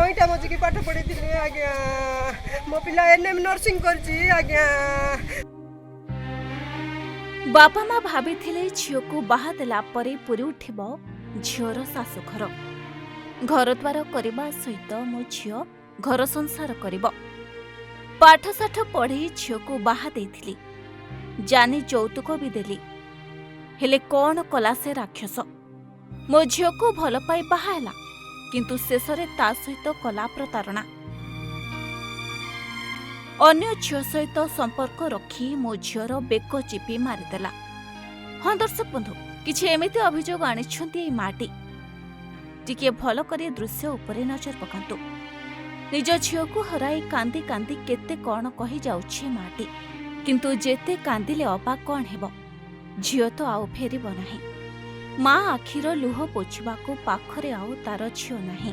नईटा मजिकी पाठ पढ़ी आज्ञा मो पिला एनएम नर्सिंग करछि आज्ञा। बापा माँ भाभी झील को बाहा देला परे पूरी उठिब झीर शाशुघर घर द्वार करने सहित मो झी घर संसार करिब। पाठशाठ पढ़ी झील को बाहा देइथिली जानी यौतुक भी देली हेले कौन कला से राक्षस मो झील को भल पाई बाहाला किंतु शेषरे ता सहित कला प्रतारणा। अन्य झील सहित संपर्क रखी मो झीर बेक चिपी मारिदेला। हाँ दर्शक बंधु किछि एमिति अभियोग आनिछंती माटी टिके भल करी दृश्य उपरे नजर पकांतु। निज झील को हराई कांदी कांदी केते कौन कही जाउछि माटी किंतु जेते कांदिले अबा कौन हेबो झील तो आउ फेरिब नाही। माँ आखिर लुह पोछिबाकू पाखरे आउ तार झील नाही।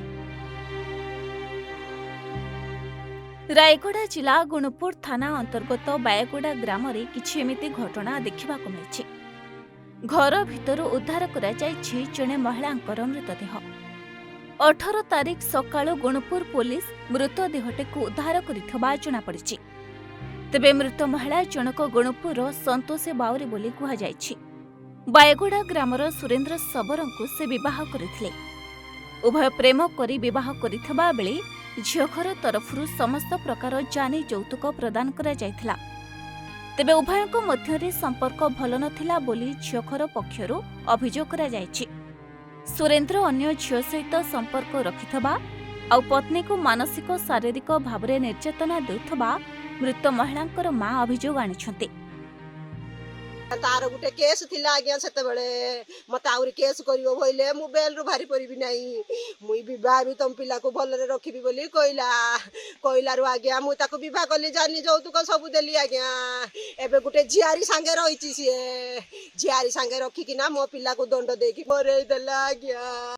रायगड़ा जिला गुणपुर थाना अंतर्गत बायगुड़ा ग्राम रे किछि एमिति घटना देखिबाकू मिलिछि। घर भितरु उद्धार करा जायछि जणे महिलांकर मृतदेह। 18 तारिख सकाळु गुणपुर पुलिस मृतदेहटिकु उद्धार करिथबा जणा पड़िछि। तेबे मृत महिला जनक गुणपुर संतोषे बाउरी बोली कुहा जायछि। बायगुड़ा ग्रामर सुरेंद्र सबरंकु से विवाह करिथिले। उभय प्रेम करी विवाह करिथबा बेले झील तरफरु समस्त प्रकार जानी यौतुक प्रदान करा जायथिला। तेबे उभयक मध्यरे संपर्क भल नथिला बोली झील पक्षरु अभियोग करा जायछि। सुरेंद्र अन्य झील सहित संपर्क रखिथबा आउ पत्नी को मानसिक शारीरिक भावरे निर्यातना देउथबा मृत महिलांकर मां अभियोग आनिछंती। तार गुटे केस थिला आज्ञा सेते बेले मते आउरी केस करिवो भइले मु बेल रु भारी परिबि नाही मुई विवाह भी तम पिला को भलरे रखिबि बोली कइला रु आज्ञा मु ताको विवाह कली जानी यौतुक सब देली आज्ञा। एबे गुटे झियारी संगे रहिछि सिए झियारी संगे रखि किना मो पिला को दंड देकी मरे देला आज्ञा।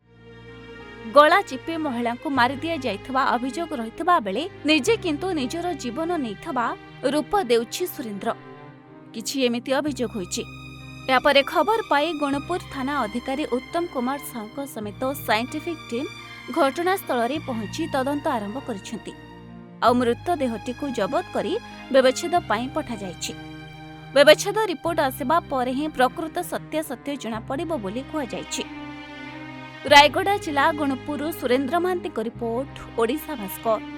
गला चिपे महिला को मारि दिया जाइथबा अभियोग रहिथबा बेले निजे किंतु निजर जीवन नैथबा रूप देउछि सुरेंद्र। किछि एमिति अभियोग होइछि। यापरे खबर पाई गुणपुर थाना अधिकारी उत्तम कुमार साहू समेत साइंटिफिक टीम घटनास्थल रे पहुंची तदंत आरंभ करिसेंती। आ मृतदेहटी को जबत करी व्यवच्छेद पाई पठा जाइछि। व्यवच्छेद रिपोर्ट आसेबा परे ही प्रकृत सत्य जणा पड़िबो बोली कुहा जाइछि। रायगड़ा जिला गुणपुर सुरेंद्र महांती को रिपोर्ट ओडिशा भास्कर।